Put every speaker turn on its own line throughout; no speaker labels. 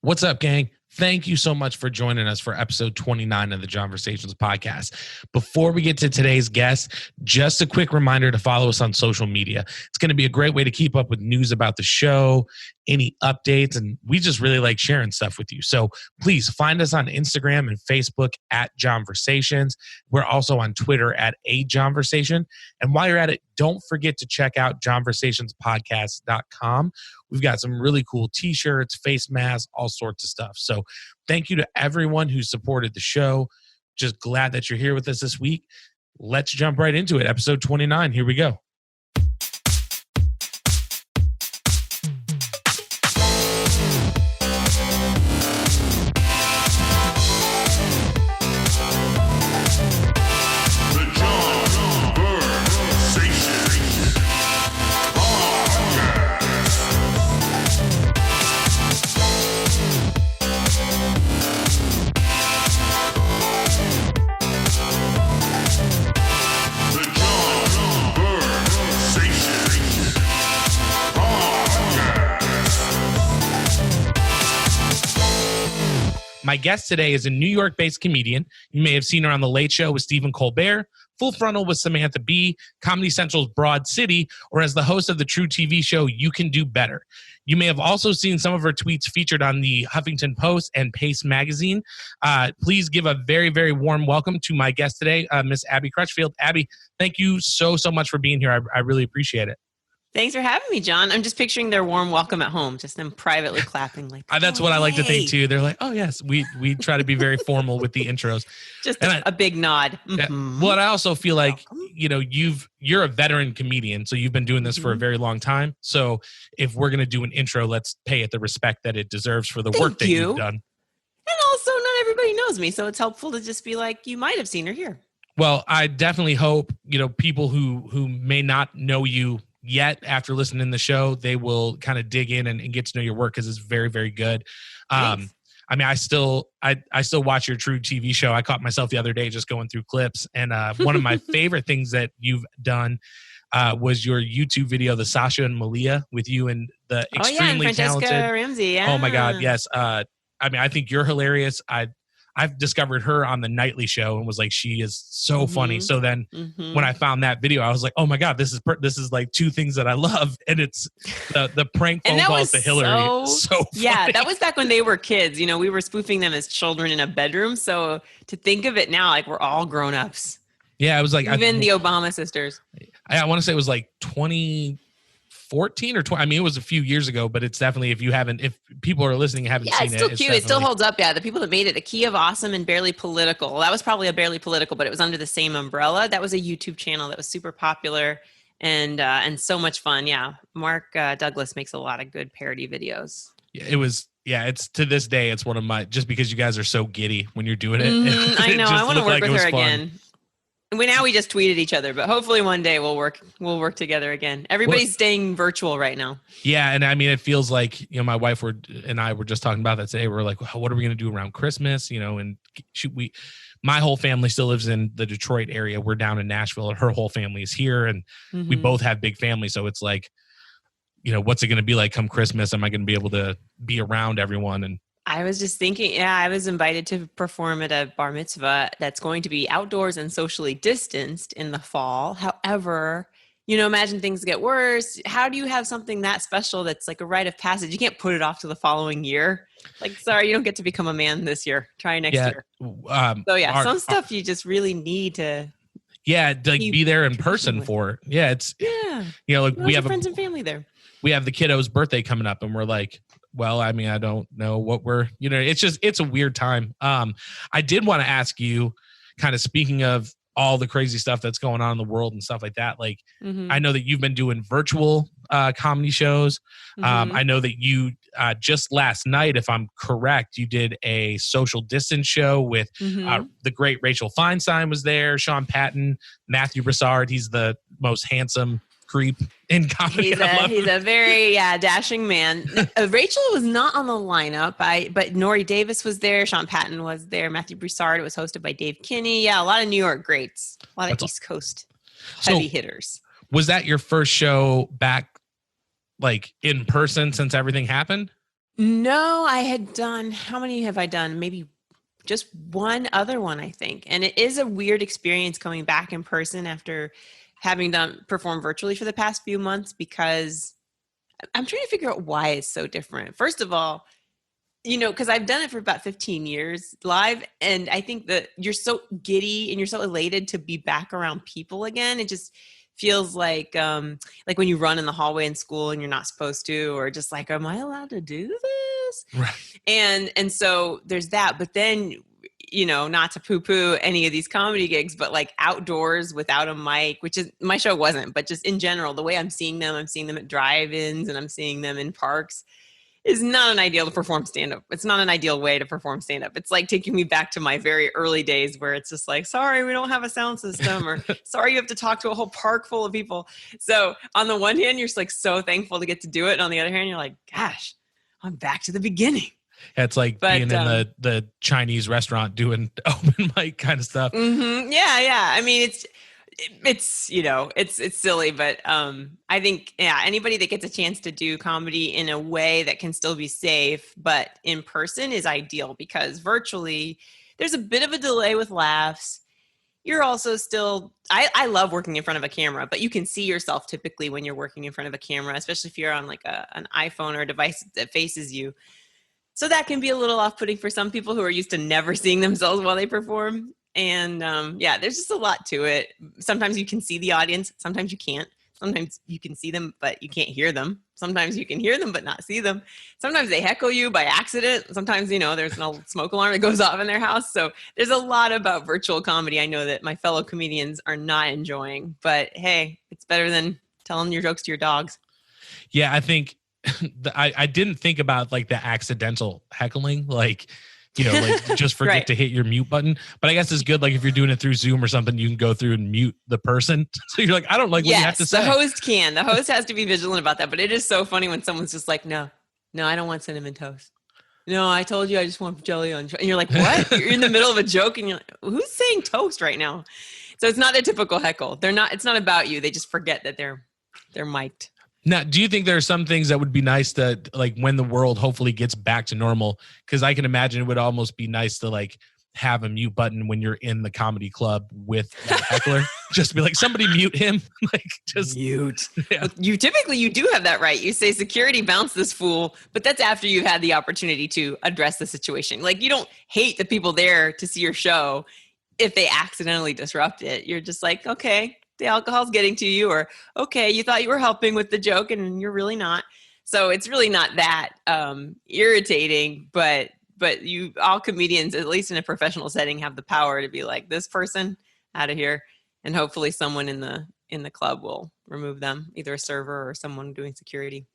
What's up, gang? Thank you so much for joining us for episode 29 of the Johnversations Podcast. Before we get to today's guest, just a quick reminder to follow us on social media. It's going to be a great way to keep up with news about the show, any updates, and we just really like sharing stuff with you. So please find us on Instagram and Facebook at Johnversations. We're also on Twitter at @Johnversation. And while you're at it, don't forget to check out Johnversationspodcast.com. We've got some really cool t-shirts, face masks, all sorts of stuff. So thank you to everyone who supported the show. Just glad that you're here with us this week. Let's jump right into it. Episode 29. Here we go. My guest today is a New York-based comedian. You may have seen her on The Late Show with Stephen Colbert, Full Frontal with Samantha Bee, Comedy Central's Broad City, or as the host of the TruTv show You Can Do Better. You may have also seen some of her tweets featured on the Huffington Post and Pace magazine. Please give a very, very warm welcome to my guest today, Miss Abbi Crutchfield. Abbi, thank you so much for being here. I really appreciate it.
Thanks for having me, John. I'm just picturing their warm welcome at home, just them privately clapping. Like
that's what I like to think too. They're like, oh yes, we try to be very formal with the intros.
Just a big nod. Mm-hmm.
Well, I also feel like, you're a veteran comedian, so you've been doing this for a very long time. So if we're going to do an intro, let's pay it the respect that it deserves for the work that you've done.
And also not everybody knows me, so it's helpful to just be like, you might have seen her here.
Well, I definitely hope, people who may not know you yet after listening to the show, they will kind of dig in and get to know your work because it's very, very good. I mean, I still watch your TruTv show. I caught myself the other day just going through clips, and one of my favorite things that you've done was your YouTube video, the Sasha and Malia, with you and the extremely
and
talented
Ramsey. Yeah.
Oh my God, yes. I mean, I think you're hilarious. I've discovered her on the Nightly Show and was like, she is so funny. So then when I found that video, I was like, oh my God, this is like two things that I love. And it's the prank phone calls to Hillary. So funny.
Yeah, that was back when they were kids. We were spoofing them as children in a bedroom. So to think of it now, like we're all grown-ups.
Yeah, it was like
even the Obama sisters.
I want to say it was like 2014 or 20. I mean, it was a few years ago, but it's definitely, if people are listening and haven't seen it.
It's still cute. It still holds up. Yeah. The people that made it, A Key of Awesome and Barely Political. That was probably a Barely Political, but it was under the same umbrella. That was a YouTube channel that was super popular and so much fun. Yeah. Mark Douglas makes a lot of good parody videos.
Yeah, it was. Yeah, it's to this day, it's one of my, just because you guys are so giddy when you're doing it.
I know. I want to work with her again. We just tweeted each other, but hopefully one day we'll work together again. Everybody's staying virtual right now.
Yeah, and I mean, it feels like, my wife and I were just talking about that today. We're like, what are we going to do around Christmas? And my whole family still lives in the Detroit area. We're down in Nashville, and her whole family is here, and we both have big families. So it's like, what's it going to be like come Christmas? Am I going to be able to be around everyone? And
I was just thinking, I was invited to perform at a bar mitzvah that's going to be outdoors and socially distanced in the fall. However, imagine things get worse. How do you have something that special that's like a rite of passage? You can't put it off to the following year. Like, sorry, you don't get to become a man this year. Try next year. Some stuff you just really need to.
Yeah, be there in person for. Yeah, we have
friends and family there.
We have the kiddo's birthday coming up, and we're like, well, I mean, I don't know what it's a weird time. I did want to ask you, kind of speaking of all the crazy stuff that's going on in the world and stuff like that. Like, I know that you've been doing virtual comedy shows. I know that you just last night, if I'm correct, you did a social distance show with the great Rachel Feinstein was there, Sean Patton, Matthew Broussard. He's the most handsome creep in comedy.
He's a very dashing man. Rachel was not on the lineup, but Nori Davis was there. Sean Patton was there. Matthew Broussard. It was hosted by Dave Kinney. Yeah, a lot of New York greats. A lot of East Coast heavy hitters.
Was that your first show back, like in person, since everything happened?
No, I had done, how many have I done? Maybe just one other one, I think. And it is a weird experience coming back in person after having done perform virtually for the past few months, because I'm trying to figure out why it's so different. First of all, because I've done it for about 15 years live, and I think that you're so giddy and you're so elated to be back around people again. It just feels like when you run in the hallway in school and you're not supposed to, or just like, am I allowed to do this?
Right.
And so there's that. But then, not to poo-poo any of these comedy gigs, but like outdoors without a mic, which is my show wasn't, but just in general, the way I'm seeing them at drive-ins and I'm seeing them in parks is not an ideal to perform stand-up. It's not an ideal way to perform stand-up. It's like taking me back to my very early days where it's just like, sorry, we don't have a sound system, or sorry, you have to talk to a whole park full of people. So on the one hand, you're just like so thankful to get to do it. And on the other hand, you're like, gosh, I'm back to the beginning.
It's like being in the Chinese restaurant doing open mic kind of stuff.
Mm-hmm. Yeah. I mean, it's silly, but I think anybody that gets a chance to do comedy in a way that can still be safe but in person is ideal, because virtually there's a bit of a delay with laughs. You're also still I love working in front of a camera, but you can see yourself typically when you're working in front of a camera, especially if you're on like an iPhone or a device that faces you. So that can be a little off-putting for some people who are used to never seeing themselves while they perform. And there's just a lot to it. Sometimes you can see the audience. Sometimes you can't. Sometimes you can see them, but you can't hear them. Sometimes you can hear them, but not see them. Sometimes they heckle you by accident. Sometimes, there's an smoke alarm that goes off in their house. So there's a lot about virtual comedy I know that my fellow comedians are not enjoying. But hey, it's better than telling your jokes to your dogs.
Yeah, I think I didn't think about like the accidental heckling, like just forget
right.
to hit your mute button. But I guess it's good, like if you're doing it through Zoom or something, you can go through and mute the person. So you're like, I don't like what you have to say.
The host can. The host has to be vigilant about that. But it is so funny when someone's just like, no, I don't want cinnamon toast. No, I told you I just want jelly on. And you're like, what? You're in the middle of a joke and you're like, who's saying toast right now? So it's not a typical heckle. It's not about you. They just forget that they're mic'd.
Now, do you think there are some things that would be nice to, like, when the world hopefully gets back to normal? Because I can imagine it would almost be nice to, like, have a mute button when you're in the comedy club with the heckler. Just be like, somebody mute him. Like, just
mute.
Yeah.
You do have that right. You say, security, bounce this fool. But that's after you've had the opportunity to address the situation. Like, you don't hate the people there to see your show if they accidentally disrupt it. You're just like, okay, the alcohol's getting to you, or okay, you thought you were helping with the joke and you're really not. So it's really not that irritating, but you, all comedians, at least in a professional setting, have the power to be like, this person out of here, and hopefully someone in the club will remove them, either a server or someone doing security.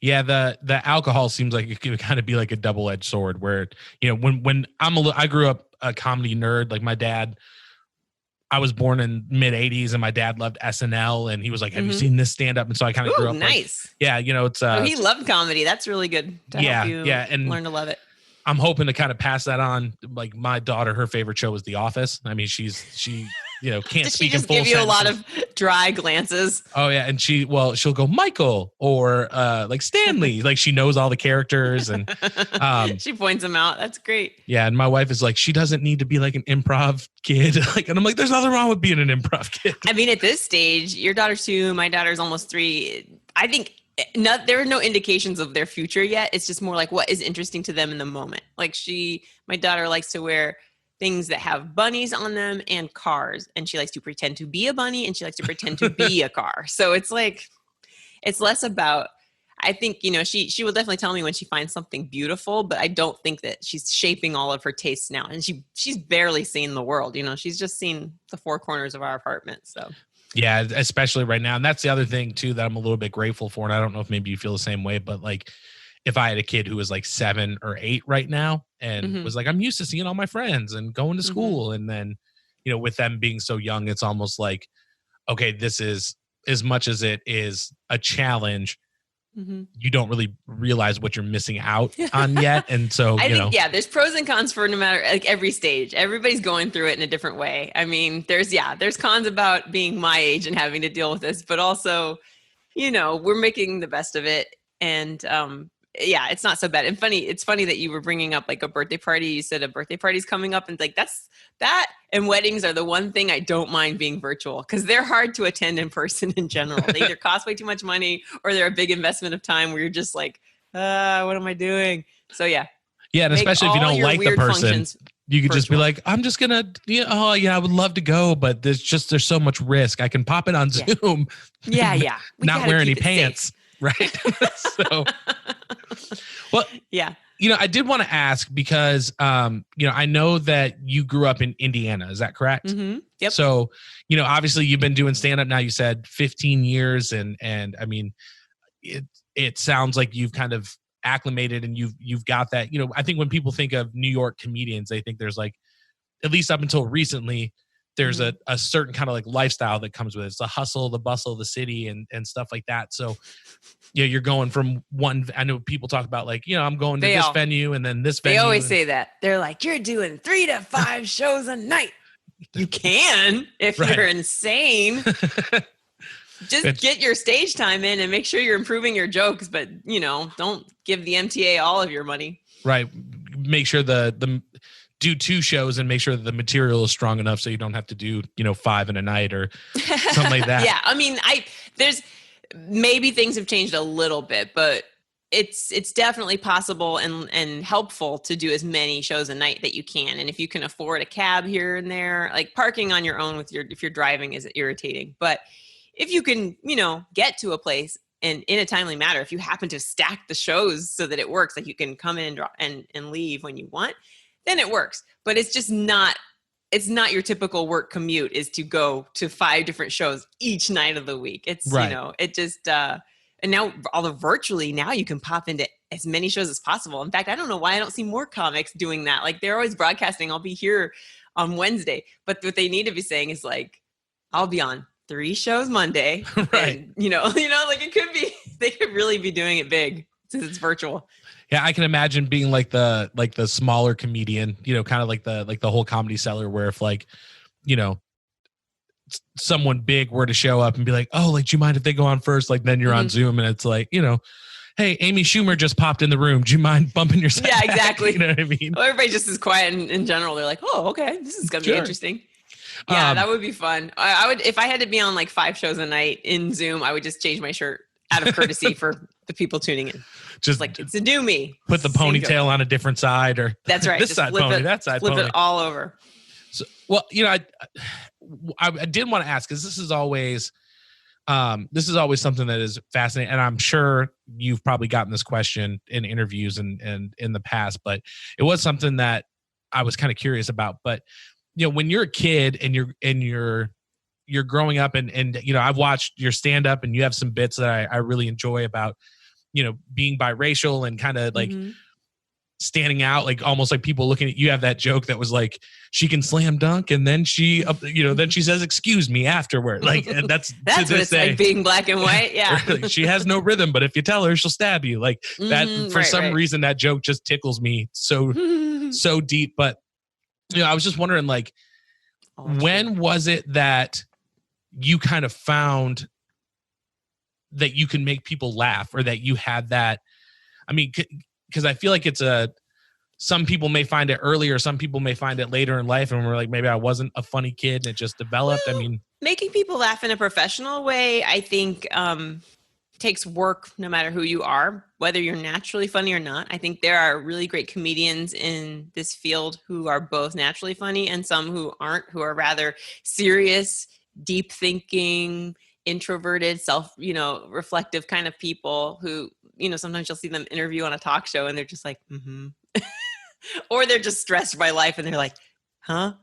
Yeah, the alcohol seems like it could kind of be like a double-edged sword, where when I grew up a comedy nerd, like my dad. I was born in mid 80s and my dad loved SNL and he was like, have you seen this stand up? And so I kind of grew up.
Nice.
Like, it's
he loved comedy. That's really good to help you
and
learn to love it.
I'm hoping to kind of pass that on. Like my daughter, her favorite show is The Office. I mean, she can't speak in full sentences. Does she just give you a lot
of dry glances?
Oh yeah. And she'll go Michael or like Stanley. Like she knows all the characters and
she points them out. That's great.
Yeah. And my wife is like, she doesn't need to be like an improv kid. Like, and I'm like, there's nothing wrong with being an improv kid.
I mean, at this stage, your daughter's 2, my daughter's almost 3. I think there are no indications of their future yet. It's just more like what is interesting to them in the moment. Like my daughter likes to wear things that have bunnies on them and cars. And she likes to pretend to be a bunny and she likes to pretend to be a car. So it's like, it's less about, I think, she will definitely tell me when she finds something beautiful, but I don't think that she's shaping all of her tastes now. And she's barely seen the world. She's just seen the 4 corners of our apartment. So.
Yeah, especially right now. And that's the other thing too, that I'm a little bit grateful for. And I don't know if maybe you feel the same way, but like if I had a kid who was like 7 or 8 right now and was like, I'm used to seeing all my friends and going to school. And then, with them being so young, it's almost like, okay, this is, as much as it is a challenge, you don't really realize what you're missing out on yet. And so,
I think, there's pros and cons for no matter, like every stage, everybody's going through it in a different way. I mean, there's cons about being my age and having to deal with this, but also, we're making the best of it. And, yeah, it's not so bad. And it's funny that you were bringing up like a birthday party. You said a birthday party's coming up, and like that and weddings are the one thing I don't mind being virtual, because they're hard to attend in person in general. They either cost way too much money or they're a big investment of time where you're just like, what am I doing? So yeah.
Yeah, and especially if you don't like the person, you could just be like, I'm just gonna, I would love to go, but there's so much risk. I can pop it on Zoom.
Yeah.
Not wear any pants. Right. So, well,
yeah.
I did want to ask because, I know that you grew up in Indiana. Is that correct?
Mm-hmm. Yep.
So, obviously you've been doing stand-up now, you said 15 years. And I mean, it sounds like you've kind of acclimated and you've got that, I think when people think of New York comedians, they think there's like, at least up until recently, there's a certain kind of like lifestyle that comes with it. It's the hustle, the bustle of the city and stuff like that. So, you're going from one, I know people talk about like, I'm going to this venue and then this venue.
They always say that. They're like, you're doing 3 to 5 shows a night. You can, if you're insane. Just get your stage time in and make sure you're improving your jokes, but don't give the MTA all of your money.
Right. Make sure the do 2 shows and make sure that the material is strong enough so you don't have to do, 5 in a night or something like that.
Yeah. I mean, there's maybe things have changed a little bit, but it's definitely possible and helpful to do as many shows a night that you can. And if you can afford a cab here and there, like parking on your own if you're driving is irritating, but if you can, get to a place and in a timely manner, if you happen to stack the shows so that it works, like you can come in and leave when you want, then it works. But it's just not, it's not your typical work commute is to go to 5 different shows each night of the week. It's, it just, and now although virtually now you can pop into as many shows as possible. In fact, I don't know why I don't see more comics doing that. Like they're always broadcasting, I'll be here on Wednesday, but what they need to be saying is like, I'll be on 3 shows Monday.
Right.
And, like it could be, they could really be doing it big since it's virtual.
Yeah, I can imagine being like the smaller comedian, kind of like the whole Comedy Cellar, where if like, someone big were to show up and be like, oh, like, do you mind if they go on first? Like, then you're on Zoom and it's like, hey, Amy Schumer just popped in the room. Do you mind bumping your set?
Yeah, exactly.
You know what I mean?
Well, everybody just is quiet in general. They're like, oh, okay, this is gonna be interesting. Yeah, that would be fun. I would, if I had to be on like 5 shows a night in Zoom, I would just change my shirt out of courtesy for the people tuning in. Just like, it's a new me.
Put the ponytail on a different side, or
that's right.
This side pony, that side pony.
Flip it all over.
So, well, I did want to ask, because this is always something that is fascinating, and I'm sure you've probably gotten this question in interviews and in the past, but it was something that I was kind of curious about. But when you're a kid and you're growing up and I've watched your stand up and you have some bits that I really enjoy about being biracial and kind of like standing out, like almost like people looking at you. Have that joke that was like, she can slam dunk and then she then she says excuse me afterward, like, and that's
what it's like being black and white. Yeah.
Like, she has no rhythm, but if you tell her, she'll stab you, like that. For some reason that joke just tickles me so deep. But I was just wondering, like, when was it that you kind of found that you can make people laugh, or that you had that? I mean, because I feel like some people may find it earlier, some people may find it later in life, and we're like, maybe I wasn't a funny kid and it just developed.
Well,
I mean,
making people laugh in a professional way, I think, takes work no matter who you are, whether you're naturally funny or not. I think there are really great comedians in this field who are both naturally funny and some who aren't, who are rather serious, deep thinking, introverted, reflective kind of people who, sometimes you'll see them interview on a talk show and they're just like, or they're just stressed by life and they're like, huh?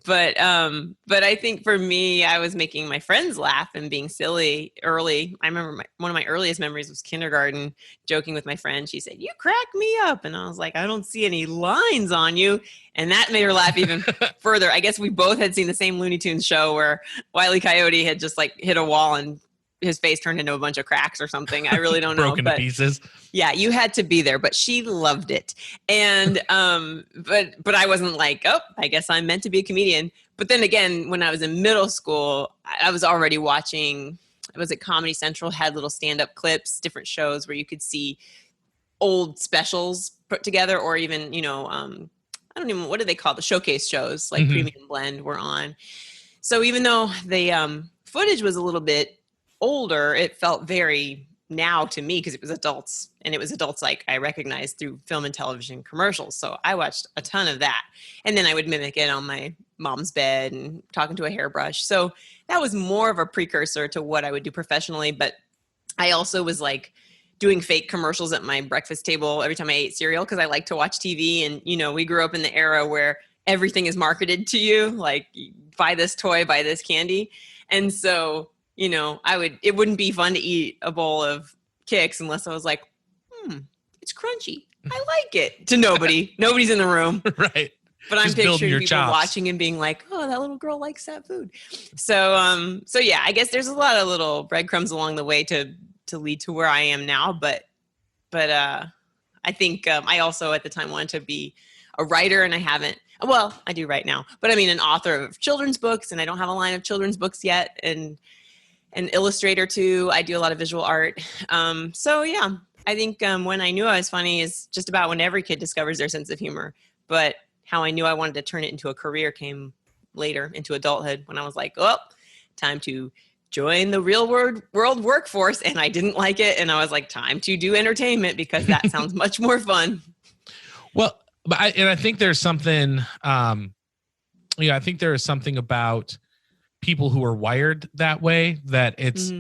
But I think for me, I was making my friends laugh and being silly early. I remember one of my earliest memories was kindergarten, joking with my friend. She said, "You crack me up." And I was like, "I don't see any lines on you." And that made her laugh even further. I guess we both had seen the same Looney Tunes show where Wile E. Coyote had just like hit a wall and his face turned into a bunch of cracks or something. I really don't know.
Broken to pieces.
Yeah, you had to be there, but she loved it. And but I wasn't like, oh, I guess I'm meant to be a comedian. But then again, when I was in middle school, I was already watching, it was at Comedy Central, had little stand-up clips, different shows where you could see old specials put together, or even, I don't even, what do they call the showcase shows, like Premium Blend were on. So even though the footage was a little bit older, it felt very now to me because it was adults, and it was adults like I recognized through film and television commercials. So I watched a ton of that. And then I would mimic it on my mom's bed and talking to a hairbrush. So that was more of a precursor to what I would do professionally. But I also was like doing fake commercials at my breakfast table every time I ate cereal because I like to watch TV. And, we grew up in the era where everything is marketed to you, like buy this toy, buy this candy. And so, it wouldn't be fun to eat a bowl of Kix unless I was like, it's crunchy. I like it. To nobody's in the room.
Right.
But I'm picturing people watching and being like, oh, that little girl likes that food. So yeah, I guess there's a lot of little breadcrumbs along the way to lead to where I am now. But I think I also at the time wanted to be a writer, and I haven't. Well, I do right now, but I mean an author of children's books, and I don't have a line of children's books yet, and an illustrator too. I do a lot of visual art. So yeah, I think when I knew I was funny is just about when every kid discovers their sense of humor. But how I knew I wanted to turn it into a career came later, into adulthood, when I was like, oh, time to join the real world workforce. And I didn't like it. And I was like, time to do entertainment because that sounds much more fun.
Well, I think there's something, I think there is something about people who are wired that way, that it's,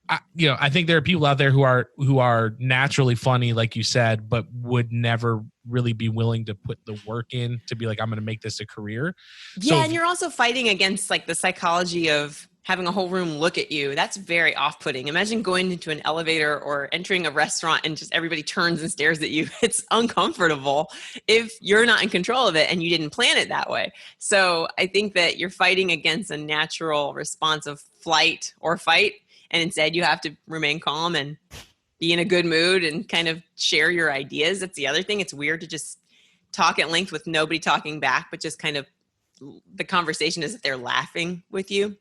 I think there are people out there who are naturally funny, like you said, but would never really be willing to put the work in to be like, I'm going to make this a career.
Yeah. So and you're also fighting against like the psychology of having a whole room look at you. That's very off-putting. Imagine going into an elevator or entering a restaurant and just everybody turns and stares at you. It's uncomfortable if you're not in control of it and you didn't plan it that way. So I think that you're fighting against a natural response of flight or fight. And instead you have to remain calm and be in a good mood and kind of share your ideas. That's the other thing. It's weird to just talk at length with nobody talking back, but just kind of the conversation is that they're laughing with you.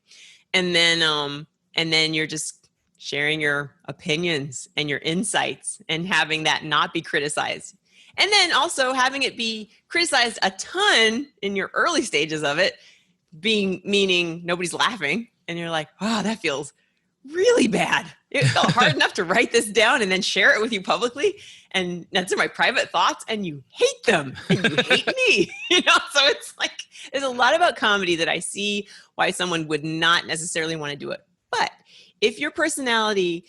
And then you're just sharing your opinions and your insights and having that not be criticized. And then also having it be criticized a ton in your early stages of it, meaning nobody's laughing. And you're like, wow, that feels really bad. It felt hard enough to write this down and then share it with you publicly. And that's my private thoughts, and you hate them and you hate me, So it's like, there's a lot about comedy that I see why someone would not necessarily want to do it. But if your personality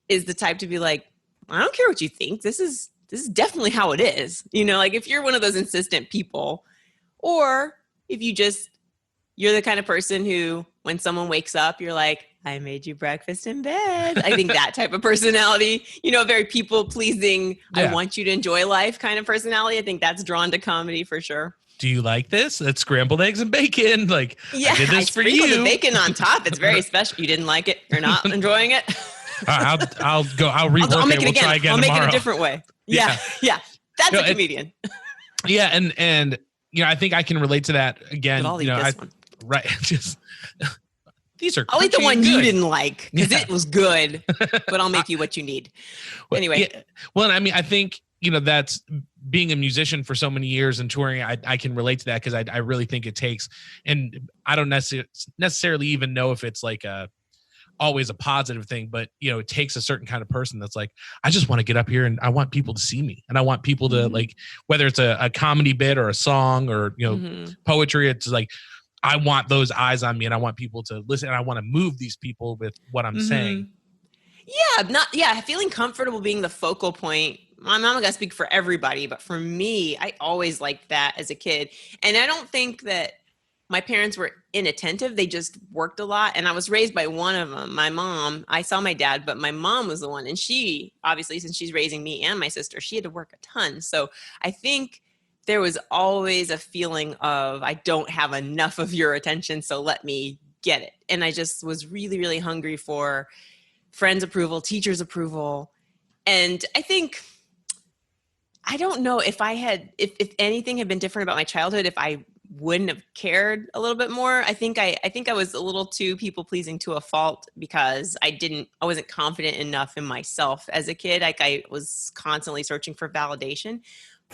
is the type to be like, I don't care what you think. This is definitely how it is. Like if you're one of those insistent people, or if you're the kind of person who, when someone wakes up, you're like, I made you breakfast in bed. I think that type of personality, very people pleasing. Yeah. I want you to enjoy life kind of personality. I think that's drawn to comedy for sure.
Do you like this? It's scrambled eggs and bacon. Like,
yeah,
I did this for you.
The bacon on top. It's very special. You didn't like it. You're not enjoying it.
I'll rework
I'll make
it. We'll try again tomorrow.
I'll make it a different way. Yeah. That's a comedian.
Yeah. And I think I can relate to that again.
But I'll eat this one.
Right. Just these are.
I'll eat the one you didn't like because it was good, but I'll make you what you need. Anyway.
Yeah. Well, I mean, I think, that's being a musician for so many years and touring. I can relate to that because I really think it takes, and I don't necessarily even know if it's like always a positive thing, but it takes a certain kind of person that's like, I just want to get up here and I want people to see me, and I want people to like, whether it's a comedy bit or a song or poetry, it's like, I want those eyes on me and I want people to listen and I want to move these people with what I'm saying.
Yeah. Feeling comfortable being the focal point. I'm not going to speak for everybody, but for me, I always liked that as a kid. And I don't think that my parents were inattentive. They just worked a lot. And I was raised by one of them, my mom. I saw my dad, but my mom was the one. And she, obviously, since she's raising me and my sister, she had to work a ton. So I think there was always a feeling of, I don't have enough of your attention, so let me get it. And I just was really, really hungry for friends' approval, teachers' approval. And I don't know if if anything had been different about my childhood, if I wouldn't have cared a little bit more. I think I was a little too people pleasing to a fault because I wasn't confident enough in myself as a kid. Like I was constantly searching for validation.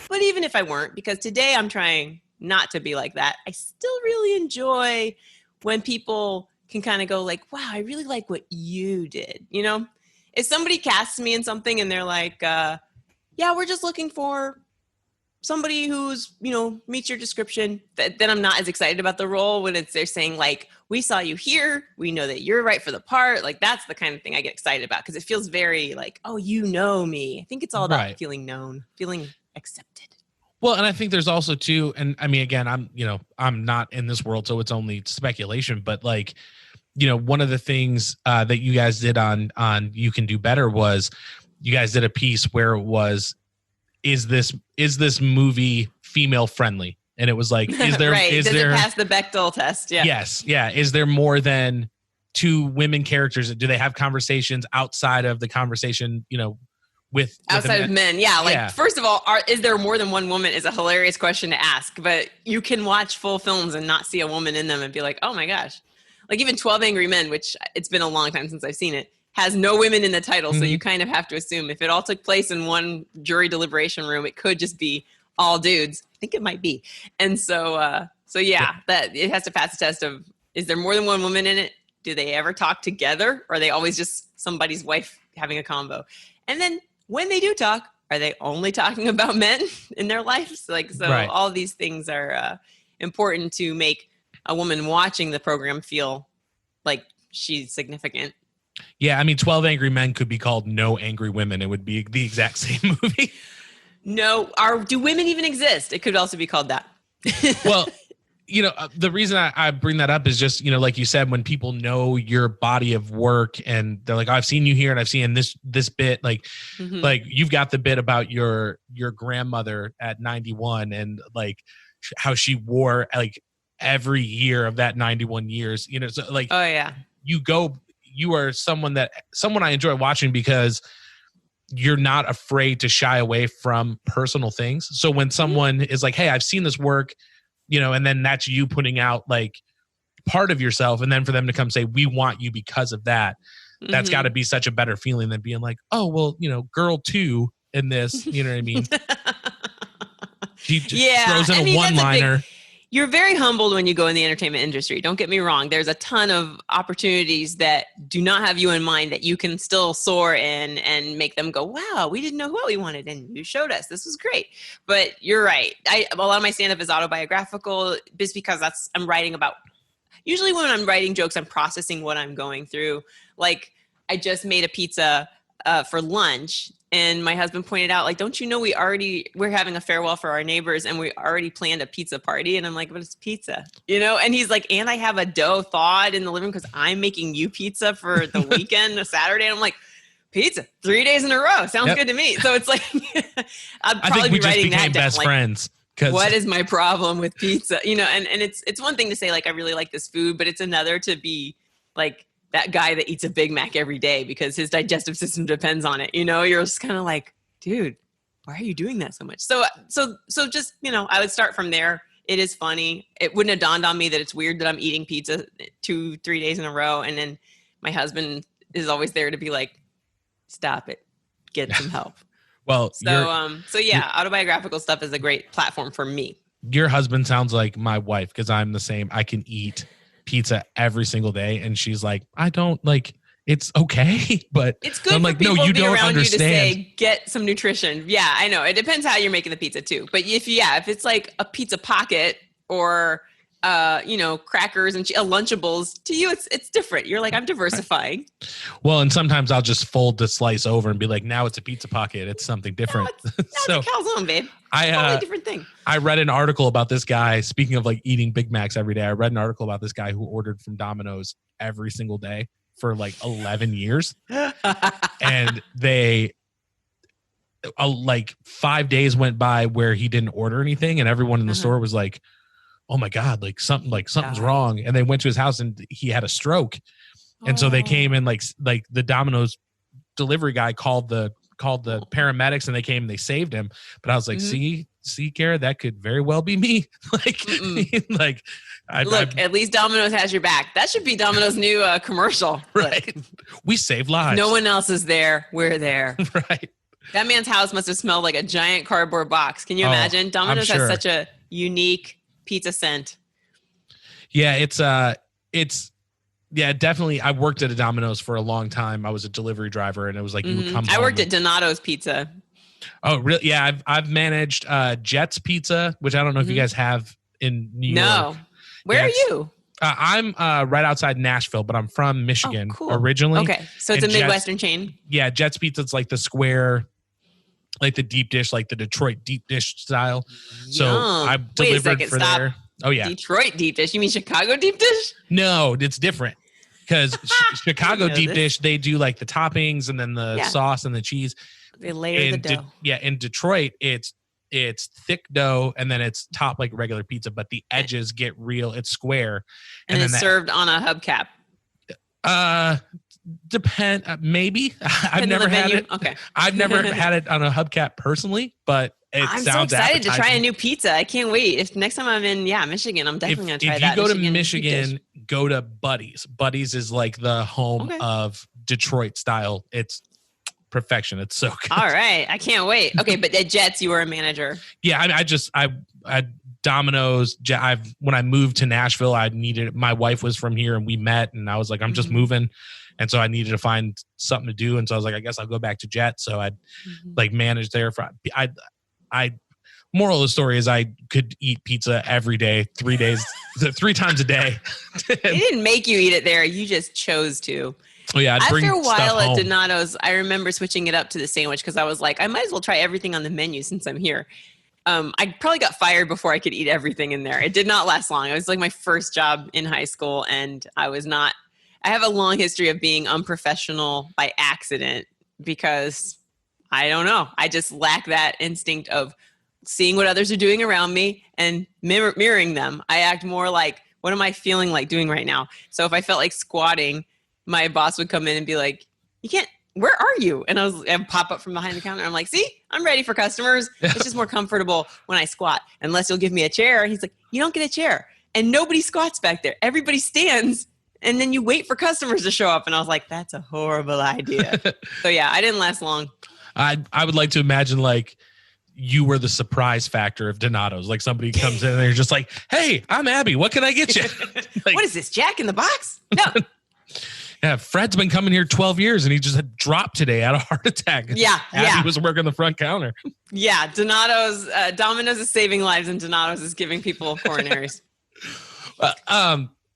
But even if I weren't, because today I'm trying not to be like that, I still really enjoy when people can kind of go like, wow, I really like what you did. You know, if somebody casts me in something and they're like, yeah, we're just looking for somebody who's, meets your description, then I'm not as excited about the role when they're saying like, we saw you here. We know that you're right for the part. Like that's the kind of thing I get excited about because it feels very like, oh, you know me. I think it's all about feeling known, feeling accepted.
Well, and I think there's also too, and I mean, again, I'm not in this world, so it's only speculation, but like, one of the things that you guys did on You Can Do Better was you guys did a piece where it was, is this movie female friendly? And it was like, is there,
right. Does it pass the Bechdel test? Yeah.
Yes. Yeah. Is there more than two women characters? Do they have conversations outside of the conversation, with
outside of men? Yeah. Like, first of all, is there more than one woman is a hilarious question to ask, but you can watch full films and not see a woman in them and be like, oh my gosh. Like even 12 Angry Men, which it's been a long time since I've seen it, has no women in the title. So you kind of have to assume if it all took place in one jury deliberation room, it could just be all dudes. I think it might be. And so that it has to pass the test of, is there more than one woman in it? Do they ever talk together? Or are they always just somebody's wife having a combo? And then when they do talk, are they only talking about men in their lives? Like, so all these things are important to make a woman watching the program feel like she's significant.
Yeah, I mean, 12 Angry Men could be called No Angry Women. It would be the exact same movie.
No, do women even exist? It could also be called that.
Well, the reason I bring that up is just, like you said, when people know your body of work and they're like, oh, I've seen you here and I've seen this bit, like you've got the bit about your grandmother at 91 and like how she wore like every year of that 91 years, so like,
oh yeah,
you are someone I enjoy watching because you're not afraid to shy away from personal things. So when someone is like, hey, I've seen this work, and then that's you putting out like part of yourself. And then for them to come say, we want you because of that, that's gotta be such a better feeling than being like, oh, well, girl two in this, you know what I mean? She just throws in a one-liner.
You're very humbled when you go in the entertainment industry. Don't get me wrong. There's a ton of opportunities that do not have you in mind that you can still soar in and make them go, wow, we didn't know what we wanted. And you showed us. This was great. But you're right. A lot of my stand-up is autobiographical just because I'm writing about, usually when I'm writing jokes, I'm processing what I'm going through. Like I just made a pizza for lunch. And my husband pointed out, like, don't you know we're having a farewell for our neighbors and we already planned a pizza party. And I'm like, but it's pizza, And he's like, and I have a dough thawed in the living room because I'm making you pizza for the weekend, a Saturday. And I'm like, pizza 3 days in a row. Sounds good to me. So it's like, I'd probably be writing that down.
Best friends.
What is my problem with pizza? And it's one thing to say like, I really like this food, but it's another to be like, that guy that eats a Big Mac every day because his digestive system depends on it. You're just kind of like, dude, why are you doing that so much? So just, I would start from there. It is funny. It wouldn't have dawned on me that it's weird that I'm eating pizza 2-3 days in a row. And then my husband is always there to be like, stop it, get some help.
Well,
so yeah, autobiographical stuff is a great platform for me.
Your husband sounds like my wife because I'm the same. I can eat pizza every single day and she's like, I don't like, it's okay, but
it's good.
I'm
for
like,
people
no, you
to be
don't
around
understand.
You to say, get some nutrition. Yeah, I know. It depends how you're making the pizza too. But if it's like a pizza pocket or crackers and Lunchables, to you it's different. You're like, I'm diversifying.
Well, and sometimes I'll just fold the slice over and be like, now it's a pizza pocket. It's something different.
No, it's a calzone, babe. Totally different thing.
I read an article about this guy. Speaking of like eating Big Macs every day, I read an article about this guy who ordered from Domino's every single day for like 11 years. And they like 5 days went by where he didn't order anything. And everyone in the store was like, oh my God, something's wrong. And they went to his house and he had a stroke. And so they came and like the Domino's delivery guy called the paramedics and they came and they saved him. But I was like, see, see, Kara, that could very well be me. Like,
at least Domino's has your back. That should be Domino's new commercial.
Right. We save lives.
No one else is there. We're there.
Right.
That man's house must have smelled like a giant cardboard box. Can you imagine? Domino's has such a unique pizza scent.
Yeah, it's definitely. I worked at a Domino's for a long time. I was a delivery driver, and it was like you would come.
I worked at Donato's Pizza.
Oh, really? Yeah, I've managed Jet's Pizza, which I don't know if you guys have in New York.
No. Where are you?
I'm right outside Nashville, but I'm from Michigan originally.
Okay, so it's a Midwestern chain.
Yeah, Jet's Pizza. It's like the square, like the deep dish, like the Detroit deep dish style. So I delivered for there. Oh yeah,
Detroit deep dish. You mean Chicago deep dish?
No, it's different because Chicago deep dish, they do like the toppings and then the sauce and the cheese.
They layer the dough.
In Detroit, it's thick dough and then it's topped like regular pizza, but the edges get real. It's square,
and it's served on a hubcap.
Maybe. I've never had it. Okay. I've never had it on a hubcap personally, but I'm so excited
to try a new pizza. I can't wait. If next time I'm in Michigan, I'm definitely going to try that.
If you go to Michigan, go to Buddy's. Buddy's is like the home of Detroit style. It's perfection. It's so good.
All right. I can't wait. Okay, but at Jets, you were a manager.
Yeah, I Domino's. When I moved to Nashville, my wife was from here and we met, and I was like, I'm just moving. And so I needed to find something to do. And so I was like, I guess I'll go back to Jet. So I'd like manage there moral of the story is I could eat pizza every day, 3 times a day.
They didn't make you eat it there. You just chose to.
Oh yeah.
After a while at Donato's, I remember switching it up to the sandwich because I was like, I might as well try everything on the menu since I'm here. I probably got fired before I could eat everything in there. It did not last long. It was like my first job in high school, and I have a long history of being unprofessional by accident because I don't know. I just lack that instinct of seeing what others are doing around me and mirroring them. I act more like, what am I feeling like doing right now? So if I felt like squatting, my boss would come in and be like, you can't, where are you? And I'd pop up from behind the counter. I'm like, see, I'm ready for customers. It's just more comfortable when I squat, unless you'll give me a chair. And he's like, you don't get a chair. And nobody squats back there. Everybody stands. And then you wait for customers to show up. And I was like, that's a horrible idea. So yeah, I didn't last long.
I would like to imagine like you were the surprise factor of Donato's. Like somebody comes in and they're just like, hey, I'm Abby. What can I get you?
Like, what is this, Jack in the Box? No.
Yeah, Fred's been coming here 12 years and he just had dropped today out of heart attack.
Yeah.
Abby was working the front counter.
Yeah, Domino's is saving lives and Donato's is giving people coronaries.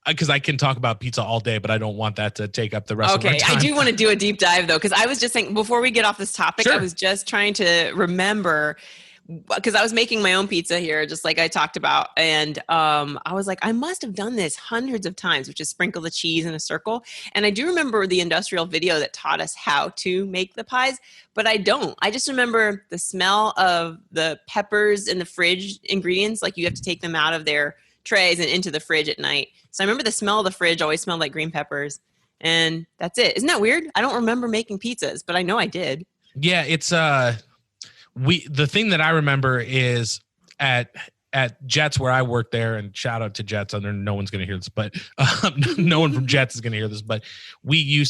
Because I can talk about pizza all day, but I don't want that to take up the rest of our time.
I do want to do a deep dive though, because I was just saying before we get off this topic, I was just trying to remember, because I was making my own pizza here, just like I talked about. And I was like, I must have done this hundreds of times, which is sprinkle the cheese in a circle. And I do remember the industrial video that taught us how to make the pies, but I don't. I just remember the smell of the peppers in the fridge ingredients. Like you have to take them out of their trays and into the fridge at night. So I remember the smell of the fridge always smelled like green peppers, and that's it. Isn't that weird? I don't remember making pizzas, but I know I did.
Yeah, it's the thing that I remember is at Jets where I worked there, and shout out to Jets. No one's going to hear this, but no one from Jets is going to hear this. But we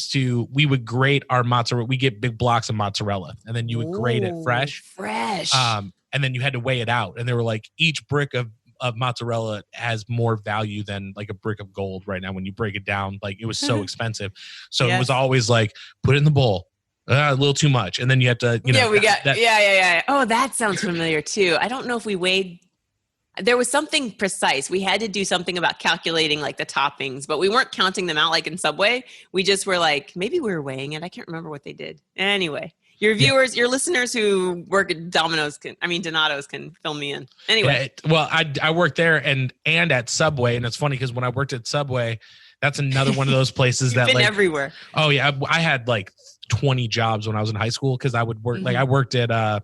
would grate our mozzarella. We get big blocks of mozzarella, and then you would grate it fresh. And then you had to weigh it out, and they were like each brick of mozzarella has more value than like a brick of gold right now when you break it down. Like it was so expensive. So it was always like, put it in the bowl. A little too much. And then you have to,
Yeah. Oh, that sounds familiar too. I don't know if we weighed. There was something precise. We had to do something about calculating like the toppings, but we weren't counting them out like in Subway. We just were like, maybe we were weighing it. I can't remember what they did. Anyway. Your viewers, your listeners who work at Donato's can fill me in. Anyway.
Yeah, well, I worked there and at Subway. And it's funny because when I worked at Subway, that's another one of those places that
been
like
everywhere.
Oh yeah. I had like 20 jobs when I was in high school because I would work like I worked at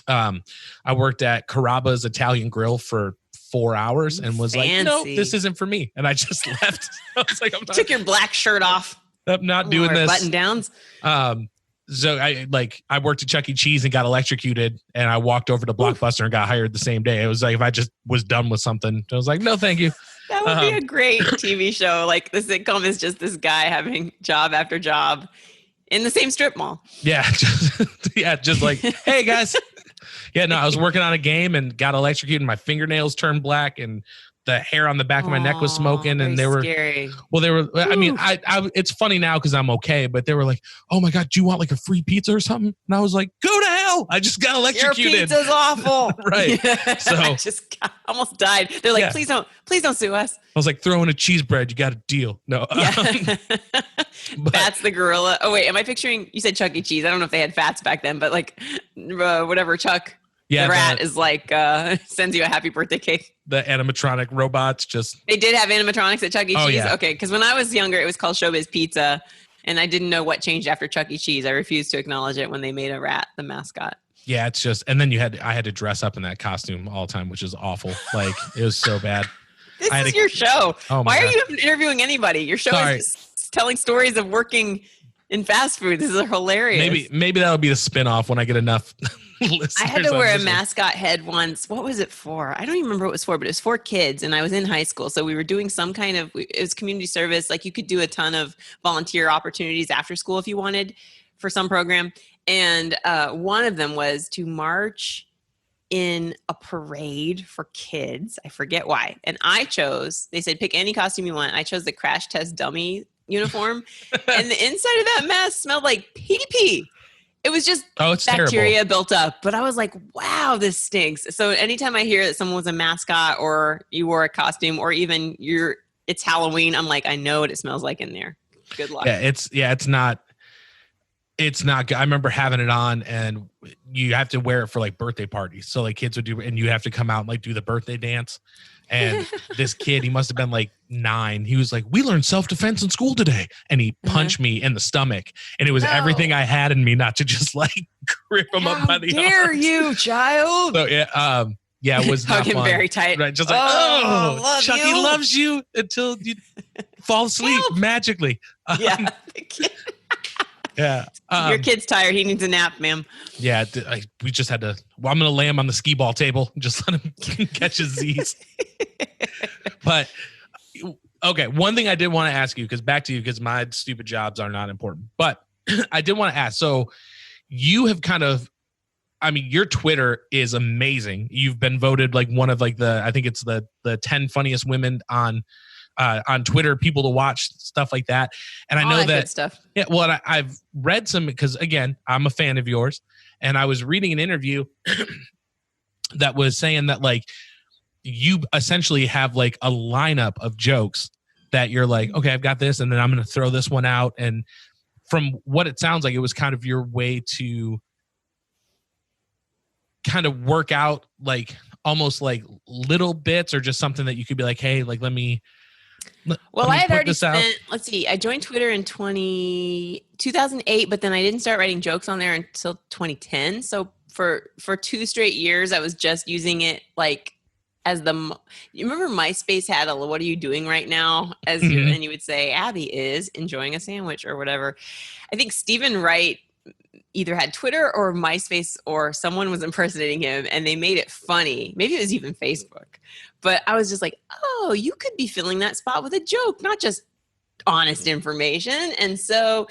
Carrabba's Italian Grill for 4 hours and was like, no, this isn't for me. And I just left. I was like,
took your black shirt off.
I'm not doing this.
Button downs.
So I worked at Chuck E. Cheese and got electrocuted, and I walked over to Blockbuster and got hired the same day. It was like if I just was done with something, I was like, no, thank you.
That would be a great TV show. Like the sitcom is just this guy having job after job in the same strip mall.
Yeah, just like, hey guys. Yeah, no, I was working on a game and got electrocuted. And my fingernails turned black, and the hair on the back of my neck was smoking, and they were
scary.
Well, they were. I mean, I it's funny now because I'm okay, but they were like, "Oh my god, do you want like a free pizza or something?" And I was like, "Go to hell! I just got electrocuted.
Your pizza's awful."
Right. So
I almost died. They're like, "Please don't sue us."
I was like, "Throw in a cheese bread. You got a deal." No.
Yeah. That's the gorilla. Oh wait, am I picturing? You said Chuck E. Cheese. I don't know if they had fats back then, but like whatever Chuck. Yeah, the rat is like sends you a happy birthday cake.
The animatronic robots
They did have animatronics at Chuck E. Cheese?
Yeah.
Okay, because when I was younger, it was called Showbiz Pizza, and I didn't know what changed after Chuck E. Cheese. I refused to acknowledge it when they made a rat the mascot.
Yeah, it's just, and then I had to dress up in that costume all the time, which is awful. Like, it was so bad.
This is your show.
Oh
Why are you interviewing anybody? Your show is telling stories of working in fast food. This is hilarious.
Maybe that'll be the spinoff when I get enough listeners.
I had to wear a mascot head once. What was it for? I don't even remember what it was for, but it was for kids, and I was in high school. So we were doing some kind of, it was community service. Like you could do a ton of volunteer opportunities after school if you wanted for some program. And one of them was to march in a parade for kids. I forget why. And they said, pick any costume you want. I chose the crash test dummy uniform. And the inside of that mask smelled like pee-pee. It was just bacteria
terrible.
Built up. But I was like, wow, this stinks. So anytime I hear that someone was a mascot or you wore a costume or even it's Halloween, I'm like, I know what it smells like in there. Good luck.
Yeah, it's not good. I remember having it on, and you have to wear it for like birthday parties. So like kids would do, and you have to come out and like do the birthday dance. And this kid, he must have been like 9. He was like, "We learned self-defense in school today," and he punched me in the stomach. And it was everything I had in me not to just like grip him up by the arm.
How dare you, child?
So yeah, it was not
hug him
fun.
very tight.
Right, just like, Chucky loves you until you fall asleep magically.
Yeah.
Yeah.
Your kid's tired. He needs a nap, ma'am.
Yeah. We just had to. Well, I'm going to lay him on the skee ball table and just let him catch his Z's. But okay, one thing I did want to ask you, because my stupid jobs are not important, but I did want to ask. So you have your Twitter is amazing. You've been voted like one of like I think it's the 10 funniest women on Twitter, people to watch, stuff like that. And I know that
good stuff.
Yeah, well, I've read some, because again, I'm a fan of yours, and I was reading an interview that was saying that like you essentially have like a lineup of jokes that you're like, okay, I've got this, and then I'm going to throw this one out. And from what it sounds like, it was kind of your way to kind of work out like almost like little bits, or just something that you could be like, hey, like let me
I had already spent, let's see, I joined Twitter in 2008, but then I didn't start writing jokes on there until 2010. So for 2 straight years, I was just using it like as you remember MySpace had a, what are you doing right now? And you would say, Abby is enjoying a sandwich or whatever. I think Stephen Wright either had Twitter or MySpace, or someone was impersonating him, and they made it funny. Maybe it was even Facebook. But I was just like, oh, you could be filling that spot with a joke, not just honest information. And so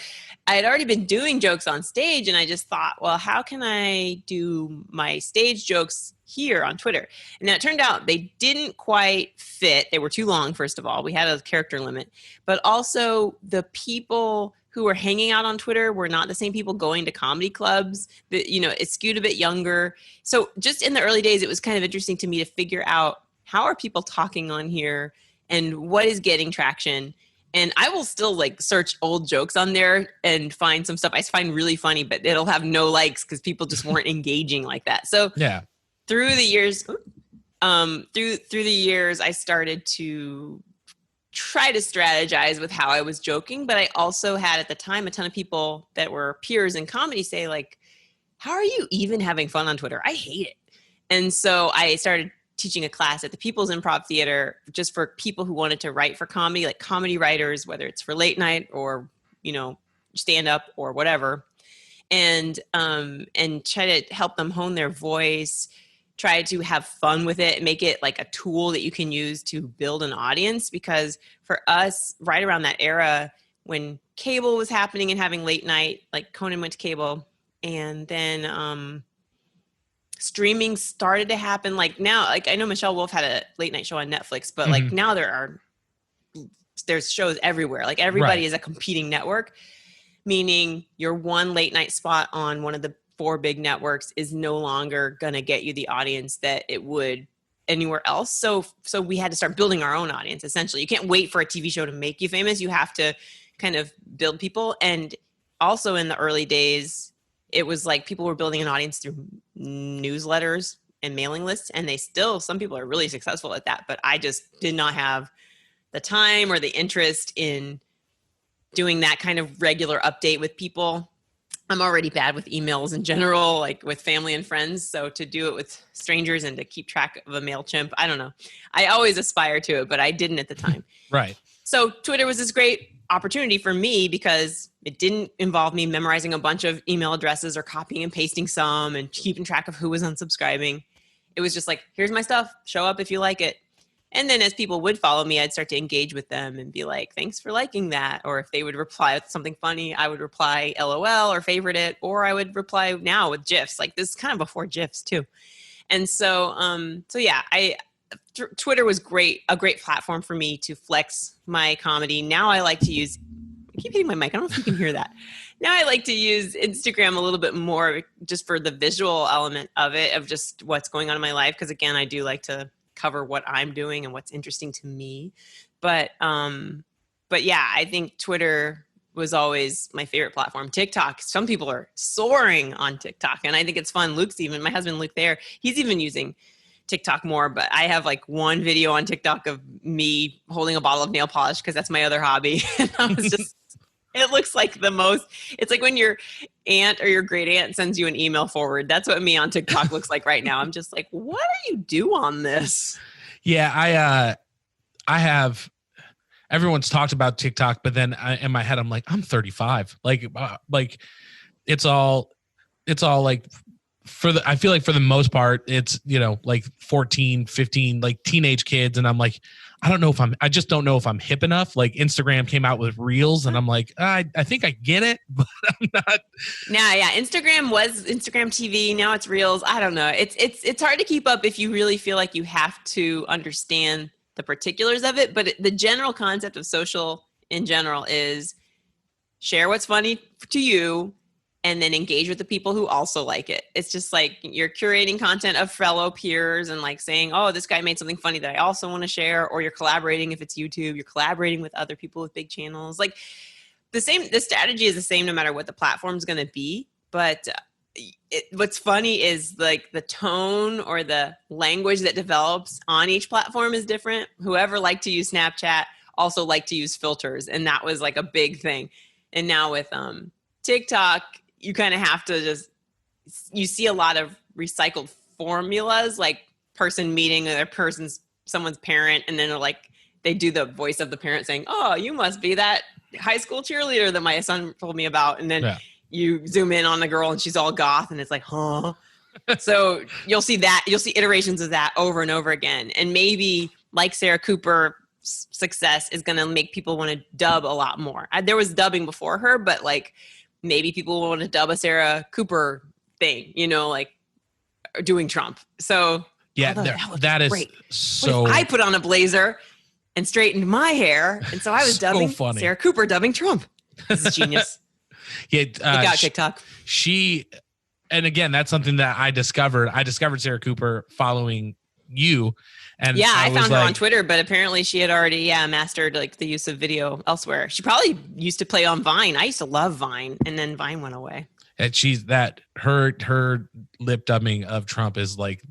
I had already been doing jokes on stage, and I just thought, well, how can I do my stage jokes here on Twitter? And now it turned out they didn't quite fit. They were too long, first of all. We had a character limit. But also the people who were hanging out on Twitter were not the same people going to comedy clubs. It skewed a bit younger. So just in the early days, it was kind of interesting to me to figure out, how are people talking on here and what is getting traction? And I will still like search old jokes on there and find some stuff I find really funny, but it'll have no likes because people just weren't engaging like that. So through the years, I started to try to strategize with how I was joking. But I also had at the time a ton of people that were peers in comedy say like, how are you even having fun on Twitter? I hate it. And so I started teaching a class at the People's Improv Theater just for people who wanted to write for comedy, like comedy writers, whether it's for late night or, stand up or whatever. and try to help them hone their voice, try to have fun with it, make it like a tool that you can use to build an audience. Because for us, right around that era when cable was happening and having late night, like Conan went to cable, and then streaming started to happen. Like now, like I know Michelle Wolf had a late night show on Netflix, but like now there's shows everywhere. Like everybody is a competing network, meaning your one late night spot on one of the 4 big networks is no longer going to get you the audience that it would anywhere else. So we had to start building our own audience. Essentially, you can't wait for a TV show to make you famous. You have to kind of build people. And also in the early days, it was like people were building an audience through newsletters and mailing lists. And some people are really successful at that, but I just did not have the time or the interest in doing that kind of regular update with people. I'm already bad with emails in general, like with family and friends. So to do it with strangers and to keep track of a MailChimp, I don't know. I always aspire to it, but I didn't at the time.
Right.
So Twitter was this great opportunity for me because it didn't involve me memorizing a bunch of email addresses or copying and pasting some and keeping track of who was unsubscribing. It was just like, here's my stuff. Show up if you like it. And then as people would follow me, I'd start to engage with them and be like, thanks for liking that. Or if they would reply with something funny, I would reply LOL or favorite it. Or I would reply now with GIFs. Like this is kind of before GIFs too. And so yeah, Twitter was a great platform for me to flex my comedy. Now I like to use, I keep hitting my mic. I don't know if you can hear that. Now I like to use Instagram a little bit more just for the visual element of it, of just what's going on in my life. Because again, I do like to cover what I'm doing and what's interesting to me. But yeah, I think Twitter was always my favorite platform. TikTok, some people are soaring on TikTok, and I think it's fun. My husband Luke there, he's even using TikTok more, but I have like one video on TikTok of me holding a bottle of nail polish because that's my other hobby. And I was just, it looks like it's like when your aunt or your great aunt sends you an email forward. That's what me on TikTok looks like right now. I'm just like, what do you do on this?
Yeah, I have, everyone's talked about TikTok, but then in my head, I'm like, I'm 35. Like it's all like, I feel like for the most part, it's, like 14, 15, like teenage kids. And I'm like, I just don't know if I'm hip enough. Like Instagram came out with Reels and I'm like, I think I get it, but I'm not.
Yeah. Instagram was Instagram TV. Now it's Reels. I don't know. It's hard to keep up if you really feel like you have to understand the particulars of it. But the general concept of social in general is share what's funny to you, and then engage with the people who also like it. It's just like you're curating content of fellow peers and like saying, oh, this guy made something funny that I also want to share. Or you're collaborating if it's YouTube, you're collaborating with other people with big channels. Like the strategy is the same no matter what the platform's going to be. But what's funny is like the tone or the language that develops on each platform is different. Whoever liked to use Snapchat also liked to use filters. And that was like a big thing. And now with TikTok, you kind of have to you see a lot of recycled formulas, like person meeting someone's parent. And then they do the voice of the parent saying, oh, you must be that high school cheerleader that my son told me about. And then you zoom in on the girl and she's all goth and it's like, huh? So you'll see iterations of that over and over again. And maybe like Sarah Cooper, success is going to make people want to dub a lot more. There was dubbing before her, but like, maybe people want to dub a Sarah Cooper thing, like doing Trump. So
yeah, that is great. So
I put on a blazer and straightened my hair. And so I was dubbing Sarah Cooper dubbing Trump. This is genius.
Yeah.
Look out, TikTok.
And again, that's something that I discovered. I discovered Sarah Cooper following you. And
yeah, I found her on Twitter, but apparently she had already mastered like the use of video elsewhere. She probably used to play on Vine. I used to love Vine, and then Vine went away.
And her lip dubbing of Trump is like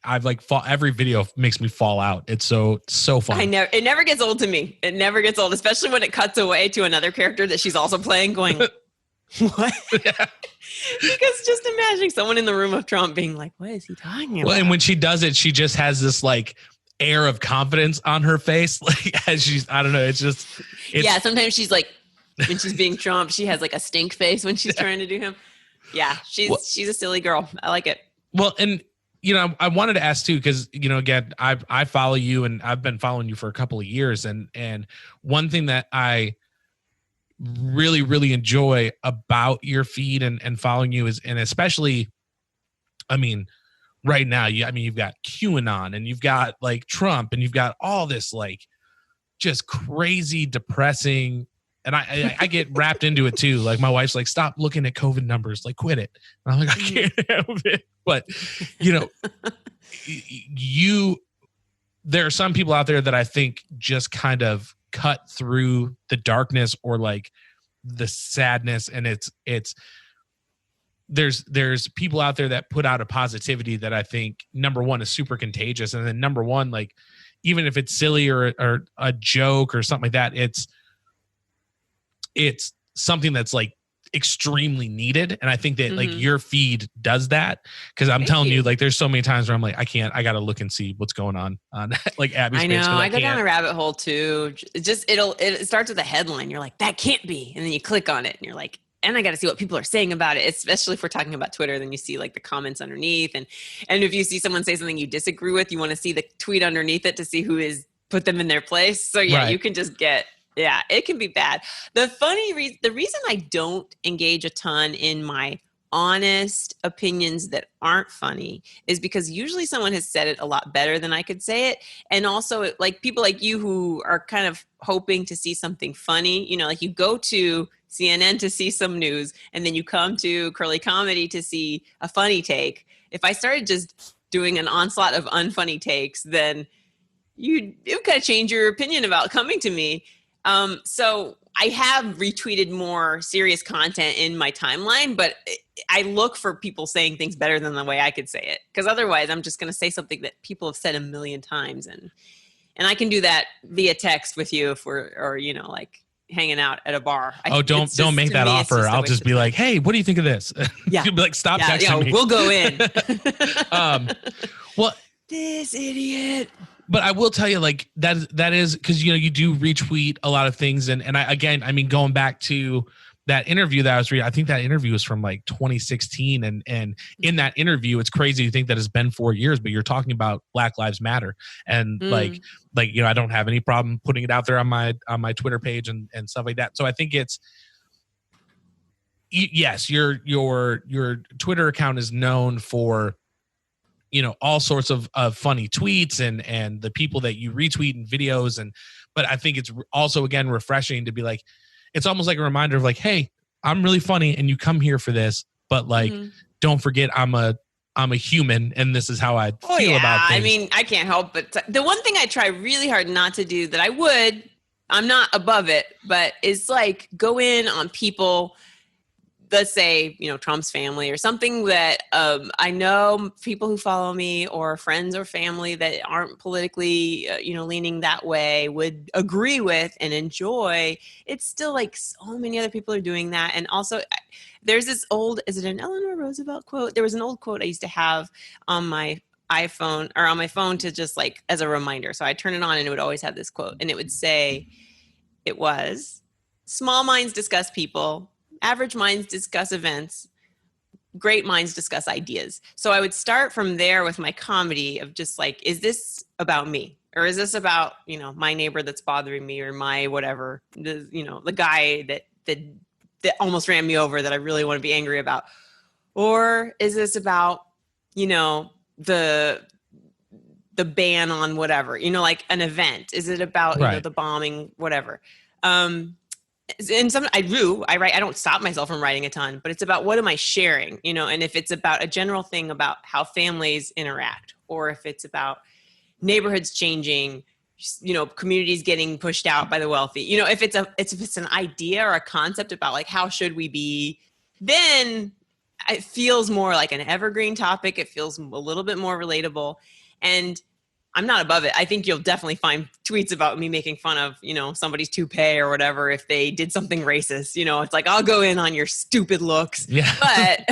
every video makes me fall out. It's so fun.
It never gets old to me. It never gets old, especially when it cuts away to another character that she's also playing going, what? Yeah. Because just imagining someone in the room of Trump being like, what is he talking about?
Well, and when she does it, she just has this like air of confidence on her face. Like as she's, I don't know. It's
sometimes she's like when she's being Trump, she has like a stink face when she's trying to do him. Yeah, she's a silly girl. I like it.
Well, and I wanted to ask too, because again, I follow you, and I've been following you for a couple of years, and one thing that I really, really enjoy about your feed and following you is, and especially, I mean, right now, you've got QAnon, and you've got like Trump, and you've got all this like just crazy, depressing. And I get wrapped into it too. Like my wife's like, stop looking at COVID numbers, like quit it. And I'm like, I can't help it. But there are some people out there that I think just kind of cut through the darkness or like the sadness. And there's people out there that put out a positivity that I think, number one, is super contagious. And then number one, like, even if it's silly or a joke or something like that, it's something that's like extremely needed. And I think that like your feed does that, because I'm telling you, like, there's so many times where I'm like, I got to look and see what's going on like Abby's
I know.
page,
I go down a rabbit hole too. It starts with a headline. You're like, that can't be. And then you click on it and you're like, and I got to see what people are saying about it, especially if we're talking about Twitter. Then you see like the comments underneath. And if you see someone say something you disagree with, you want to see the tweet underneath it to see who is put them in their place. So yeah, you can just it can be bad. The reason I don't engage a ton in my honest opinions that aren't funny is because usually someone has said it a lot better than I could say it. And also like people like you who are kind of hoping to see something funny, like you go to CNN to see some news and then you come to Curly Comedy to see a funny take. If I started just doing an onslaught of unfunny takes, then it would kind of change your opinion about coming to me. So I have retweeted more serious content in my timeline, but I look for people saying things better than the way I could say it. Because otherwise I'm just going to say something that people have said a million times. And I can do that via text with you if we're like hanging out at a bar.
Don't make that offer. I'll just be like, hey, what do you think of this?
Yeah.
You'll be like, stop texting me.
We'll go in.
Well,
this idiot.
But I will tell you, like, that is because, you do retweet a lot of things. And going back to that interview that I was reading, I think that interview was from like 2016. And in that interview, it's crazy to think that it's been 4 years, but you're talking about Black Lives Matter. And like, I don't have any problem putting it out there on my Twitter page and stuff like that. So I think it's, yes, your Twitter account is known for, all sorts of funny tweets and the people that you retweet in videos. But I think it's also, again, refreshing to be like, it's almost like a reminder of like, hey, I'm really funny and you come here for this, but like, don't forget I'm a human and this is how I feel about things. I mean,
I can't help but the one thing I try really hard not to do that I'm not above it, but it's like go in on people, let's say, Trump's family or something that I know people who follow me or friends or family that aren't politically, leaning that way would agree with and enjoy. It's still like so many other people are doing that. And also there's this is it an Eleanor Roosevelt quote? There was an old quote I used to have on my iPhone or on my phone to just like as a reminder. So I'd turn it on and it would always have this quote. And it would say, small minds discuss people, average minds discuss events, great minds discuss ideas. So I would start from there with my comedy of just like, is this about me? Or is this about, my neighbor that's bothering me or my whatever, the guy that almost ran me over that I really want to be angry about? Or is this about, the ban on whatever, like an event? Is it about, the bombing, whatever? And I write, I don't stop myself from writing a ton, but it's about what am I sharing, and if it's about a general thing about how families interact, or if it's about neighborhoods changing, communities getting pushed out by the wealthy, if it's an idea or a concept about like, how should we be, then it feels more like an evergreen topic. It feels a little bit more relatable, and I'm not above it. I think you'll definitely find tweets about me making fun of, somebody's toupee or whatever if they did something racist. It's like, I'll go in on your stupid looks.
Yeah.
But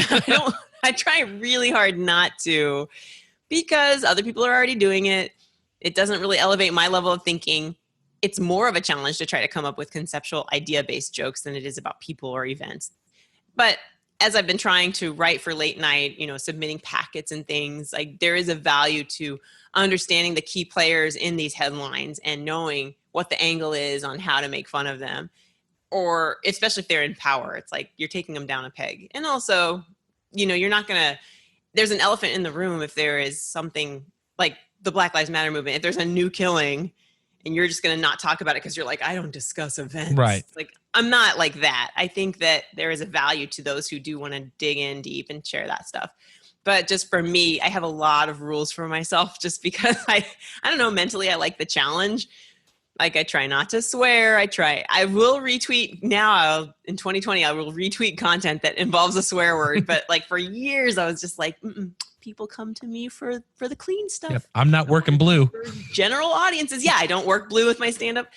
I try really hard not to, because other people are already doing it. It doesn't really elevate my level of thinking. it's more of a challenge to try to come up with conceptual idea-based jokes than it is about people or events. But as I've been trying to write for late night, submitting packets and things, like there is a value to understanding the key players in these headlines and knowing what the angle is on how to make fun of them, or especially if they're in power, it's like you're taking them down a peg. And also, you're not going to, there's an elephant in the room if there is something like the Black Lives Matter movement, if there's a new killing and you're just going to not talk about it because you're like, I don't discuss events.
Right.
Like, I'm not like that. I think that there is a value to those who do want to dig in deep and share that stuff. But just for me, I have a lot of rules for myself just because I don't know, mentally I like the challenge. Like I try not to swear. I will retweet now in 2020, I will retweet content that involves a swear word. But like for years, I was just like, people come to me for the clean stuff.
Yep. I'm not working blue.
For general audiences. Yeah, I don't work blue with my stand-up.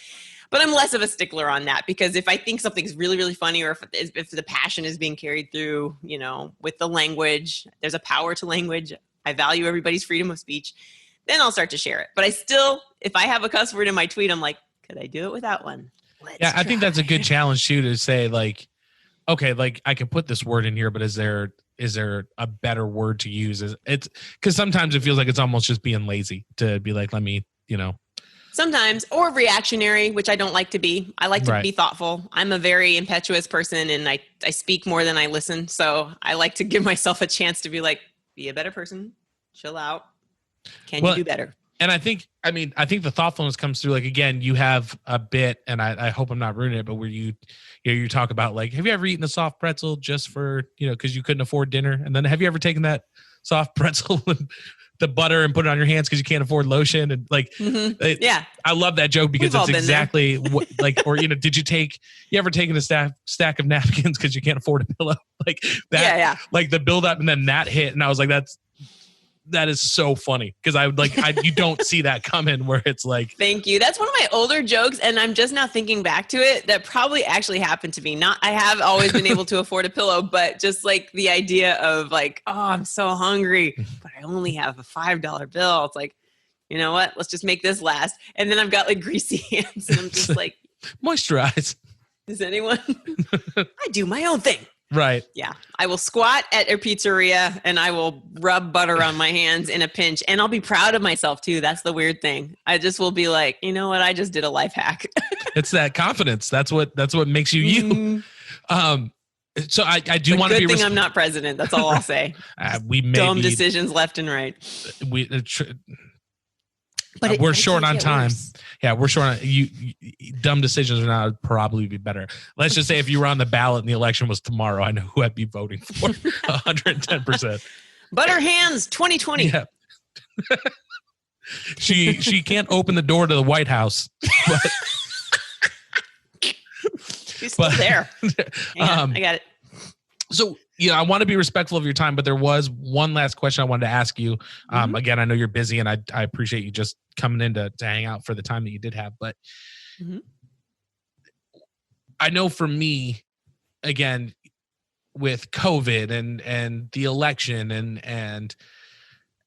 But I'm less of a stickler on that because if I think something's really, really funny or if the passion is being carried through, with the language, there's a power to language. I value everybody's freedom of speech. Then I'll start to share it. But I still, if I have a cuss word in my tweet, I'm like, could I do it without one?
I think that's a good challenge too, to say like, okay, like I can put this word in here, but is there a better word to use? It's because sometimes it feels like it's almost just being lazy to be like, let me,
Sometimes, or reactionary, which I don't like to be. I like to be thoughtful. I'm a very impetuous person and I speak more than I listen. So I like to give myself a chance to be like, be a better person, chill out. Can you do better?
And I think the thoughtfulness comes through. Like, again, you have a bit, and I hope I'm not ruining it, but where you talk about like, have you ever eaten a soft pretzel just for, because you couldn't afford dinner? And then have you ever taken that soft pretzel and the butter and put it on your hands because you can't afford lotion? And like, I love that joke because it's exactly what, like, or, did you ever taken a stack of napkins because you can't afford a pillow? Like that, like the build up and then that hit. And I was like, that is so funny because you don't see that coming where it's like. Thank
you. That's one of my older jokes. And I'm just now thinking back to it. That probably actually happened to me. I have always been able to afford a pillow, but just like the idea of like, oh, I'm so hungry, but I only have a $5 bill. It's like, you know what? Let's just make this last. And then I've got like greasy hands and I'm just like.
Moisturize.
Does anyone? I do my own thing.
Right.
Yeah. I will squat at a pizzeria and I will rub butter on my hands in a pinch and I'll be proud of myself too. That's the weird thing. I just will be like, you know what? I just did a life hack.
It's that confidence. That's what makes you you. So I do want to be.
Good thing I'm not president. That's all I'll say.
We made
dumb decisions left and right.
But we're short on time. Worse. Yeah, we're short on you. Dumb decisions are not probably be better. Let's just say if you were on the ballot and the election was tomorrow, I know who I'd be voting for. 110%.
Butter hands 2020.
Yeah. She can't open the door to the White House. But,
she's still there. I got it.
So, I want to be respectful of your time, but there was one last question I wanted to ask you. Again, I know you're busy and I appreciate you just coming in to hang out for the time that you did have. But I know for me, again, with COVID and the election and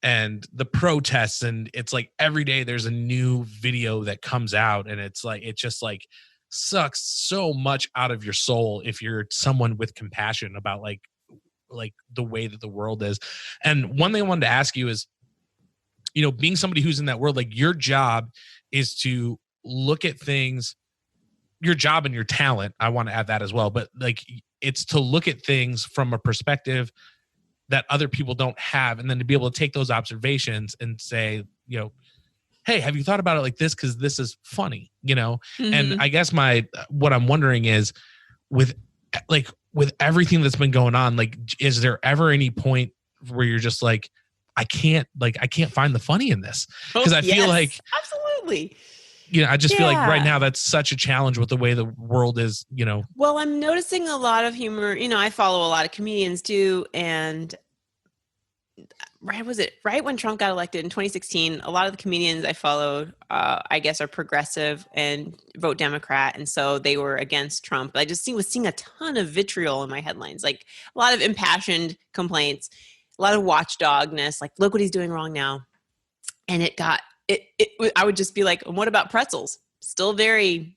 the protests, and it's like every day there's a new video that comes out and it's like, it just like sucks so much out of your soul if you're someone with compassion about like the way that the world is. And one thing I wanted to ask you is, being somebody who's in that world, like your job is to look at things, your job and your talent. I want to add that as well, but like it's to look at things from a perspective that other people don't have. And then to be able to take those observations and say, hey, have you thought about it like this? Cause this is funny, And I guess what I'm wondering is with everything that's been going on, like, is there ever any point where you're just like, I can't find the funny in this? Because I feel like
absolutely.
I just feel like right now that's such a challenge with the way the world is,
Well, I'm noticing a lot of humor. I follow a lot of comedians too. And right when Trump got elected in 2016, a lot of the comedians I followed, I guess, are progressive and vote Democrat. And so they were against Trump. But I just was seeing a ton of vitriol in my headlines, like a lot of impassioned complaints, a lot of watchdogness, like, look what he's doing wrong now. And I would just be like, what about pretzels? still very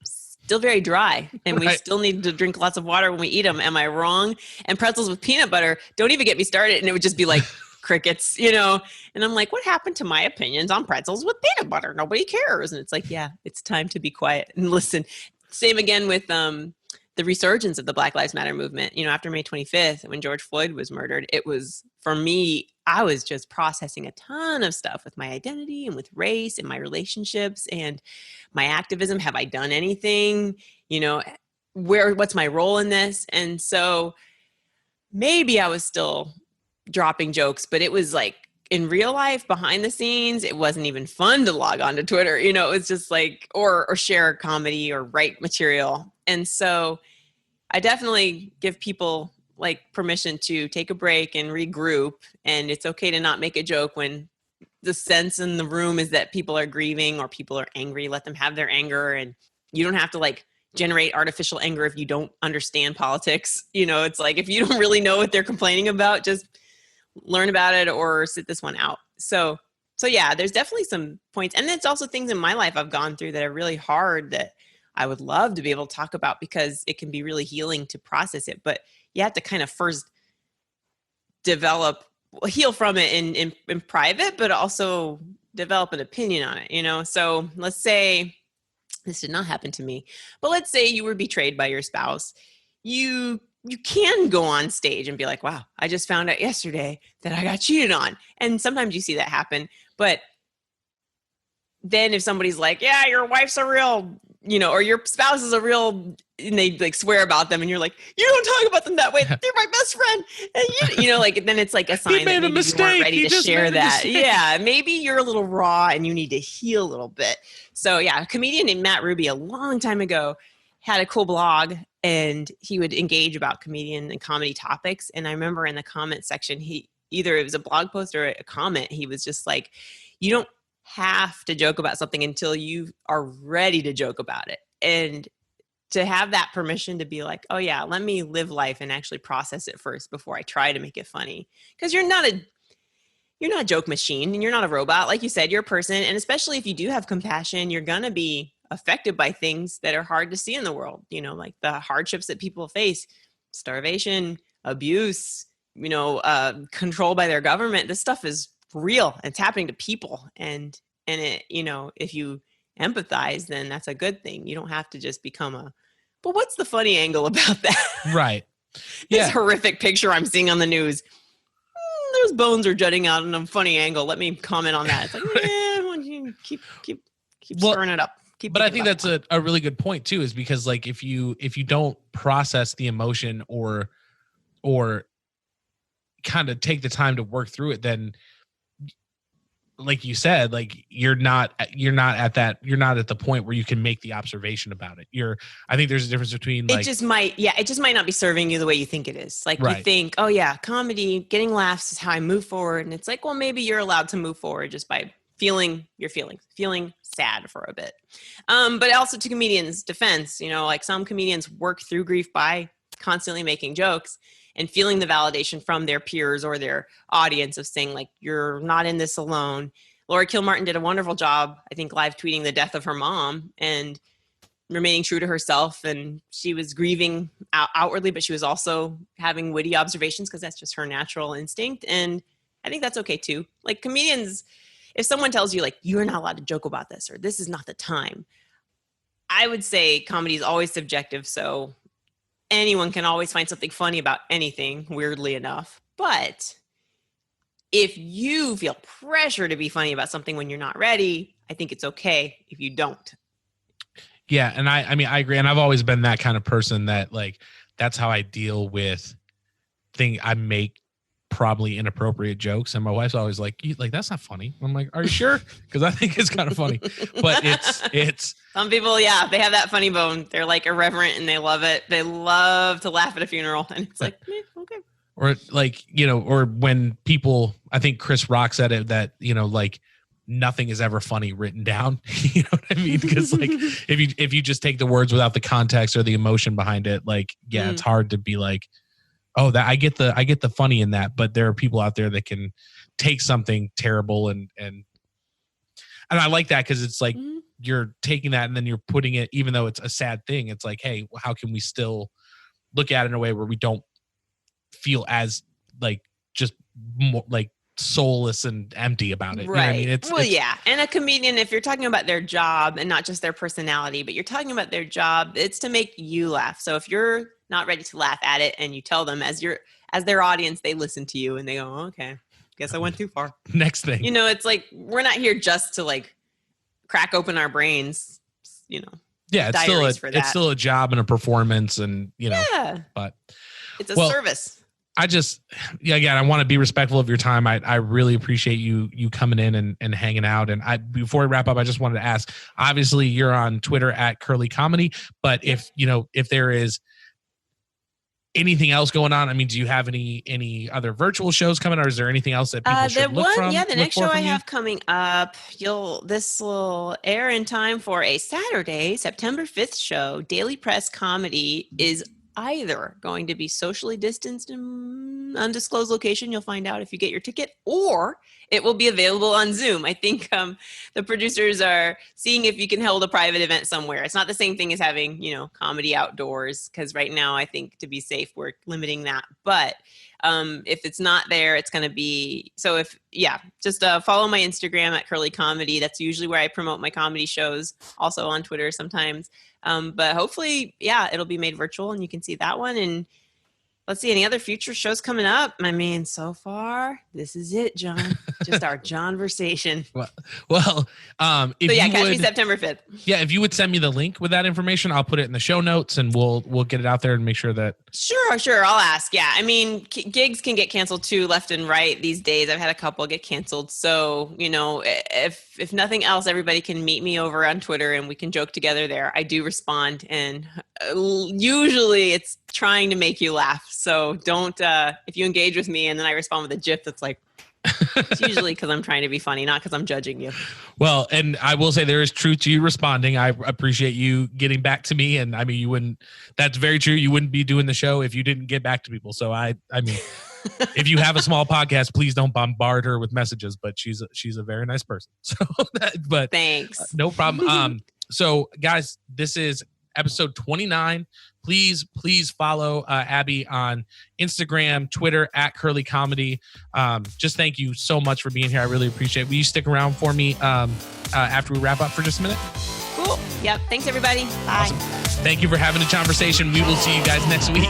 dry, and we still need to drink lots of water when we eat them. Am I wrong? And pretzels with peanut butter, don't even get me started. And it would just be like crickets, you know? And I'm like, what happened to my opinions on pretzels with peanut butter? Nobody cares. And it's like, yeah, it's time to be quiet and listen. Same again with the resurgence of the Black Lives Matter movement. You know, after May 25th, when George Floyd was murdered, it was, for me, I was just processing a ton of stuff with my identity and with race and my relationships and my activism. Have I done anything? You know, what's my role in this? And so maybe I was still dropping jokes, but it was like, in real life, behind the scenes, it wasn't even fun to log on to Twitter. You know, it was just like, or share comedy or write material. And so I definitely give people like permission to take a break and regroup. And it's okay to not make a joke when the sense in the room is that people are grieving or people are angry. Let them have their anger, and you don't have to like generate artificial anger if you don't understand politics. You know, it's like, if you don't really know what they're complaining about, just learn about it or sit this one out. So yeah, there's definitely some points. And it's also things in my life I've gone through that are really hard that I would love to be able to talk about, because it can be really healing to process it. But you have to kind of first heal from it in private, but also develop an opinion on it, you know? So let's say this did not happen to me, but let's say you were betrayed by your spouse. You can go on stage and be like, wow, I just found out yesterday that I got cheated on. And sometimes you see that happen. But then if somebody's like, yeah, your wife's a real, you know, or your spouse is a real, and they like swear about them, and you're like, you don't talk about them that way. They're my best friend. And you know, like, then it's like a sign that maybe you weren't ready to share that. Yeah, maybe you're a little raw and you need to heal a little bit. So yeah, a comedian named Matt Ruby a long time ago had a cool blog, and he would engage about comedian and comedy topics. And I remember in the comment section, either it was a blog post or a comment, he was just like, you don't have to joke about something until you are ready to joke about it. And to have that permission to be like, oh yeah, let me live life and actually process it first before I try to make it funny. Because you're not a joke machine, and you're not a robot. Like you said, you're a person. And especially if you do have compassion, you're going to be affected by things that are hard to see in the world, you know, like the hardships that people face, starvation, abuse, you know, control by their government. This stuff is real. It's happening to people. And it, you know, if you empathize, then that's a good thing. You don't have to just become but what's the funny angle about that?
Right.
This horrific picture I'm seeing on the news. Those bones are jutting out in a funny angle. Let me comment on that. It's like, yeah, why don't you keep stirring it up.
But I think that's a really good point too, is because like if you don't process the emotion or kind of take the time to work through it, then like you said, like you're not at the point where you can make the observation about it. I think there's a difference between like, it just might not be serving you the way you think it is. Like you think, oh yeah, comedy, getting laughs is how I move forward. And it's like, well, maybe you're allowed to move forward just by feeling your feelings, feeling sad for a bit. But also to comedians' defense, you know, like some comedians work through grief by constantly making jokes and feeling the validation from their peers or their audience of saying like, you're not in this alone. Laura Kilmartin did a wonderful job, I think, live tweeting the death of her mom and remaining true to herself. And she was grieving outwardly, but she was also having witty observations because that's just her natural instinct. And I think that's okay too. Like comedians, if someone tells you like, you're not allowed to joke about this, or this is not the time, I would say comedy is always subjective. So anyone can always find something funny about anything, weirdly enough. But if you feel pressure to be funny about something when you're not ready, I think it's okay if you don't. Yeah. And I mean, I agree. And I've always been that kind of person that like, that's how I deal with I make probably inappropriate jokes. And my wife's always like, that's not funny. I'm like, are you sure? Because I think it's kind of funny. But it's
some people, yeah, they have that funny bone. They're like irreverent and they love it. They love to laugh at a funeral. And it's like, okay.
Or like, you know, or when people, I think Chris Rock said it, that, you know, like nothing is ever funny written down. You know what I mean? Because like if you just take the words without the context or the emotion behind it, like, yeah, it's hard to be like, oh, that I get the funny in that, but there are people out there that can take something terrible and And I like that because it's like you're taking that and then you're putting it, even though it's a sad thing, it's like, hey, how can we still look at it in a way where we don't feel as like just more like soulless and empty about it.
Right.
You know what I mean?
Yeah. And a comedian, if you're talking about their job and not just their personality, but you're talking about their job, it's to make you laugh. So if you're not ready to laugh at it and you tell them as their audience, they listen to you and they go, oh, okay, guess I went too far.
Next thing.
You know, it's like, we're not here just to like crack open our brains, you know.
Yeah, it's still a job and a performance and, you know, but
it's a service.
Again, I want to be respectful of your time. I really appreciate you coming in and hanging out. And before we wrap up, I just wanted to ask, obviously you're on Twitter at Curly Comedy, but if there is anything else going on, I mean, do you have any other virtual shows coming, or is there anything else that people should look from?
Yeah, the next show I have coming up, this will air in time for a Saturday, September 5th show. Daily Press Comedy is either going to be socially distanced in undisclosed location, you'll find out if you get your ticket, or it will be available on Zoom. I think the producers are seeing if you can hold a private event somewhere. It's not the same thing as having, comedy outdoors, because right now I think to be safe, we're limiting that. But if it's not there, it's going to be, just follow my Instagram at Curly Comedy. That's usually where I promote my comedy shows, also on Twitter sometimes. But hopefully, it'll be made virtual and you can see that one. And let's see, any other future shows coming up? I mean, so far, this is it, John. Just our Johnversation.
Catch
me September 5th.
Yeah, if you would send me the link with that information, I'll put it in the show notes and we'll get it out there and make sure that.
Sure. I'll ask. Yeah, I mean, gigs can get canceled too, left and right these days. I've had a couple get canceled. So, if nothing else, everybody can meet me over on Twitter and we can joke together there. I do respond, and usually it's trying to make you laugh. So don't, if you engage with me and then I respond with a GIF that's like, it's usually because I'm trying to be funny, not because I'm judging you.
Well, and I will say there is truth to you responding. I appreciate you getting back to me. And I mean, that's very true. You wouldn't be doing the show if you didn't get back to people. So I mean, if you have a small podcast, please don't bombard her with messages, but she's a very nice person. So, but
thanks.
No problem. So guys, this is episode 29. Please follow Abbi on Instagram, Twitter at Curly Comedy. Just thank you so much for being here. I really appreciate it. Will you stick around for me after we wrap up for just a minute?
Cool. Yep. Thanks, everybody. Bye.
Awesome. Thank you for having a Johnversation. We will see you guys next week.